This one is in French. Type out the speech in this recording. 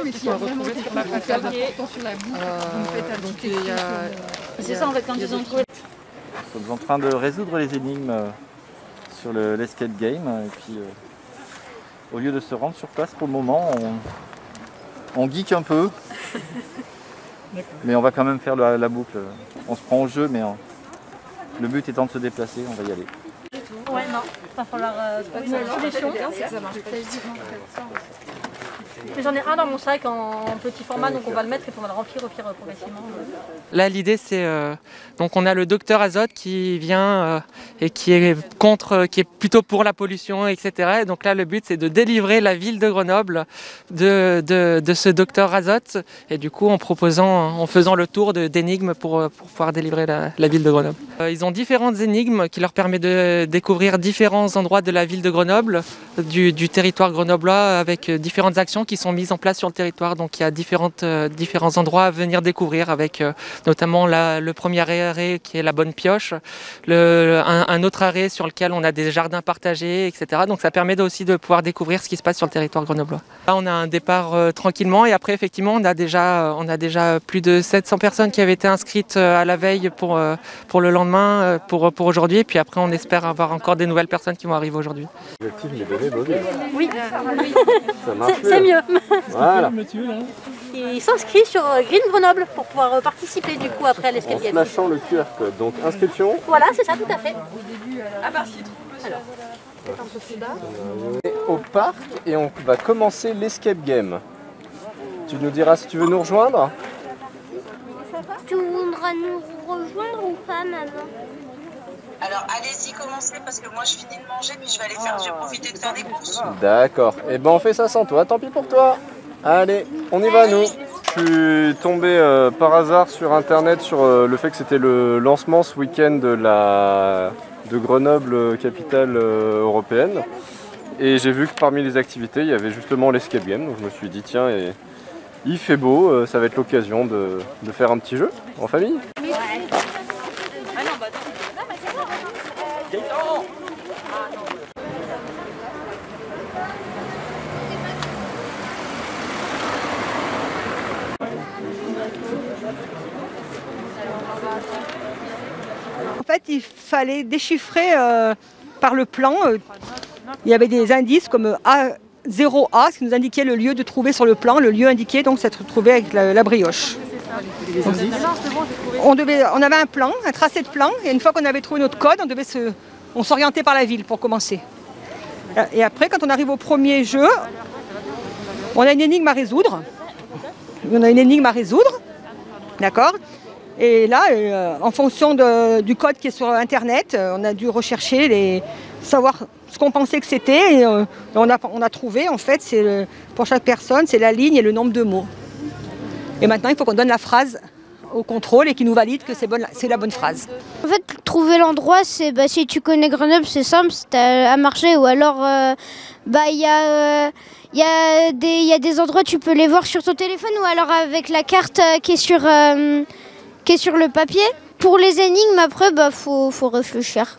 mais s'il y a vraiment des trucs à faire important sur la boucle, vous me faites ajouter. C'est ça en fait, quand ils ont trouvé. Nous sommes en train de résoudre les énigmes sur l'escape game. Et puis, au lieu de se rendre sur place pour le moment, on geek un peu. Mais on va quand même faire la boucle. On se prend au jeu, mais le but étant de se déplacer, on va y aller. Ouais, non, il va falloir trouver une solution. Mais j'en ai un dans mon sac en petit format, donc on va le mettre et puis on va le remplir au pire progressivement. Là, l'idée, c'est donc on a le docteur Azote qui vient et qui est qui est plutôt pour la pollution, etc. Et donc là, le but, c'est de délivrer la ville de Grenoble de ce docteur Azote. Et du coup, en faisant le tour d'énigmes pour pouvoir délivrer la ville de Grenoble. Ils ont différentes énigmes qui leur permettent de découvrir différents endroits de la ville de Grenoble, du territoire grenoblois, avec différentes actions qui sont mises en place sur le territoire. Donc il y a différents endroits à venir découvrir, avec notamment le premier arrêt qui est la Bonne Pioche, un autre arrêt sur lequel on a des jardins partagés, etc. Donc ça permet aussi de pouvoir découvrir ce qui se passe sur le territoire grenoblois. Là on a un départ tranquillement, et après effectivement on a déjà plus de 700 personnes qui avaient été inscrites à la veille pour le lendemain, pour aujourd'hui, et puis après on espère avoir encore des nouvelles personnes qui vont arriver aujourd'hui. Oui, Ça marche. c'est mieux. Voilà. Il s'inscrit sur Green Grenoble pour pouvoir participer du coup après à l'escape En game. flashant le QR code. Donc inscription. Voilà, c'est ça, tout à fait. Au parc, et on va commencer l'escape game. Tu nous diras si tu veux nous rejoindre. Tu voudras nous rejoindre ou pas, maman? Alors allez-y, commencez parce que moi je finis de manger puis je vais aller profiter de faire des courses. D'accord. Et ben on fait ça sans toi, tant pis pour toi. Allez, on y va nous. Je suis tombé par hasard sur internet sur le fait que c'était le lancement ce week-end de Grenoble, capitale européenne. Et j'ai vu que parmi les activités, il y avait justement l'escape game. Donc je me suis dit tiens, il fait beau, ça va être l'occasion de faire un petit jeu en famille. En fait, il fallait déchiffrer par le plan. Il y avait des indices comme A0A, ce qui nous indiquait le lieu de trouver sur le plan. Le lieu indiqué, donc, c'est de trouver avec la brioche. On avait un plan, un tracé de plan, et une fois qu'on avait trouvé notre code, on s'orientait par la ville pour commencer. Et après, quand on arrive au premier jeu, on a une énigme à résoudre. D'accord ? Et là, en fonction du code qui est sur Internet, on a dû rechercher, savoir ce qu'on pensait que c'était. Et on a trouvé, en fait, pour chaque personne, c'est la ligne et le nombre de mots. Et maintenant, il faut qu'on donne la phrase au contrôle et qu'il nous valide que c'est la bonne phrase. En fait, trouver l'endroit, c'est si tu connais Grenoble, c'est simple, c'est à marcher. Ou alors, il y a des endroits, tu peux les voir sur ton téléphone ou alors avec la carte qui est sur le papier. Pour les énigmes, après, faut réfléchir.